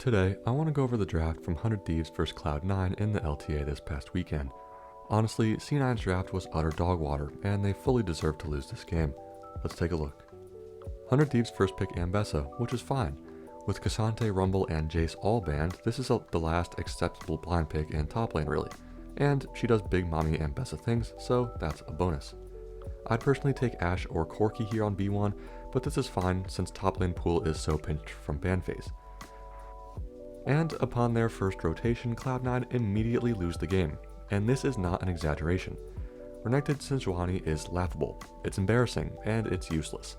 Today, I want to go over the draft from 100 Thieves vs Cloud9 in the LTA this past weekend. Honestly, C9's draft was utter dog water, and they fully deserved to lose this game. Let's take a look. 100 Thieves first pick Ambessa, which is fine. With Cassante, Rumble, and Jace all banned, this is the last acceptable blind pick in top lane really. And she does big mommy Ambessa things, so that's a bonus. I'd personally take Ashe or Corki here on B1, but this is fine since top lane pool is so pinched from ban phase. And upon their first rotation, Cloud9 immediately lose the game, and this is not an exaggeration. Renekton Sejuani is laughable, it's embarrassing, and it's useless.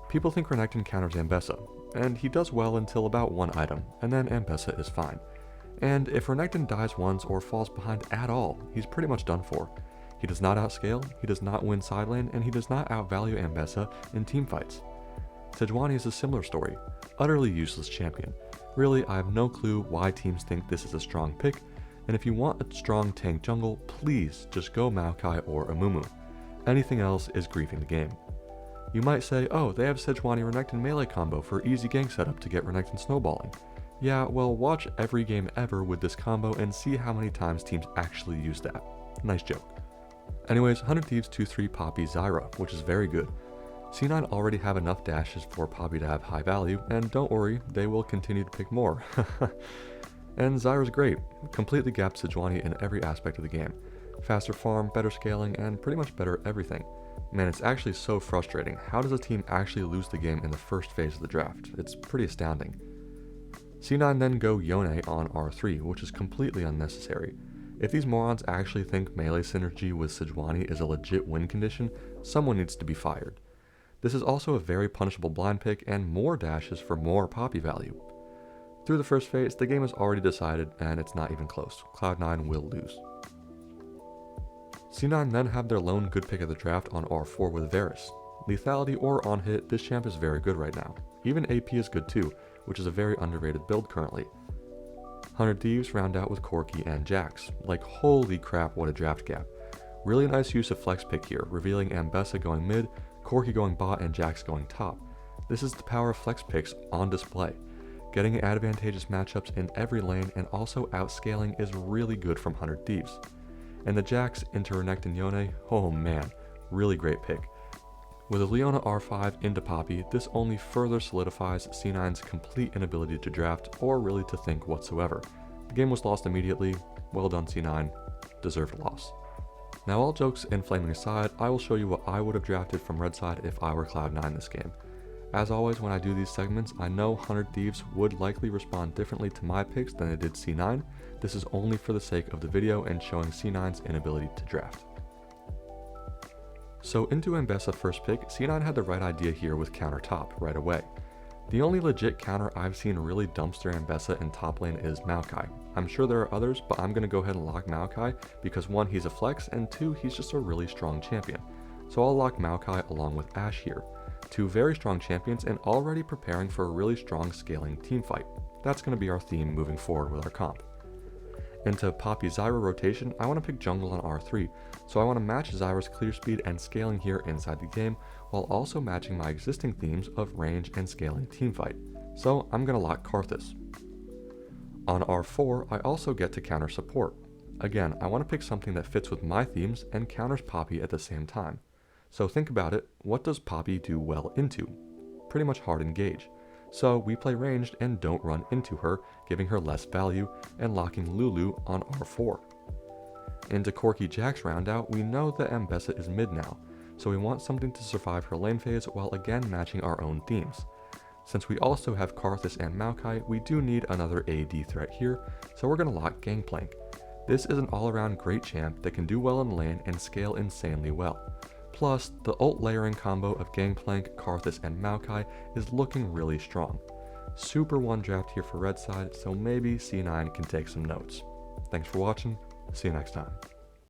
People think Renekton counters Ambessa, and he does well until about one item, and then Ambessa is fine. And if Renekton dies once or falls behind at all, he's pretty much done for. He does not outscale, he does not win side lane, and he does not outvalue Ambessa in teamfights. Sejuani is a similar story, utterly useless champion. Really, I have no clue why teams think this is a strong pick, and if you want a strong tank jungle, please just go Maokai or Amumu. Anything else is griefing the game. You might say, oh, they have Sejuani Renekton melee combo for easy gank setup to get Renekton snowballing. Yeah, well, watch every game ever with this combo and see how many times teams actually use that. Nice joke. Anyways, 100 Thieves 2-3 Poppy Zyra, which is very good. C9 already have enough dashes for Poppy to have high value, and don't worry, they will continue to pick more. And Zyra's great, completely gapped Sejuani in every aspect of the game. Faster farm, better scaling, and pretty much better everything. Man, it's actually so frustrating. How does a team actually lose the game in the first phase of the draft? It's pretty astounding. C9 then go Yone on R3, which is completely unnecessary. If these morons actually think melee synergy with Sejuani is a legit win condition, someone needs to be fired. This is also a very punishable blind pick and more dashes for more Poppy value. Through the first phase, the game is already decided and it's not even close. Cloud9 will lose. C9 then have their lone good pick of the draft on R4 with Varus. Lethality or on hit, this champ is very good right now. Even AP is good too, which is a very underrated build currently. 100 Thieves round out with Corki and Jax. Like holy crap, what a draft gap. Really nice use of flex pick here, revealing Ambessa going mid, Corki going bot, and Jax going top. This is the power of flex picks on display. Getting advantageous matchups in every lane and also outscaling is really good from 100 Thieves. And the Jax into Renekton Yone, oh man, really great pick. With a Leona R5 into Poppy, this only further solidifies C9's complete inability to draft or really to think whatsoever. The game was lost immediately, well done C9, deserved loss. Now all jokes and flaming aside, I will show you what I would have drafted from red side if I were Cloud9 this game. As always, when I do these segments, I know 100 Thieves would likely respond differently to my picks than they did C9. This is only for the sake of the video and showing C9's inability to draft. So into Ambessa first pick, C9 had the right idea here with counter top right away. The only legit counter I've seen really dumpster Ambessa in top lane is Maokai. I'm sure there are others, but I'm going to go ahead and lock Maokai because 1, he's a flex, and 2, he's just a really strong champion. So I'll lock Maokai along with Ashe here. 2 very strong champions and already preparing for a really strong scaling team fight. That's going to be our theme moving forward with our comp. Into Poppy Zyra rotation, I want to pick jungle on R3, so I want to match Zyra's clear speed and scaling here inside the game, while also matching my existing themes of range and scaling teamfight. So I'm going to lock Karthus. On R4, I also get to counter support. Again, I want to pick something that fits with my themes and counters Poppy at the same time. So think about it, what does Poppy do well into? Pretty much hard engage. So we play ranged and don't run into her, giving her less value and locking Lulu on R4. Into Corki Jax roundout, we know that Ambessa is mid now, so we want something to survive her lane phase while again matching our own themes. Since we also have Karthus and Maokai, we do need another AD threat here, so we're going to lock Gangplank. This is an all-around great champ that can do well in lane and scale insanely well. Plus, the ult layering combo of Gangplank, Karthus, and Maokai is looking really strong. Super one draft here for red side, so maybe C9 can take some notes. Thanks for watching, see you next time.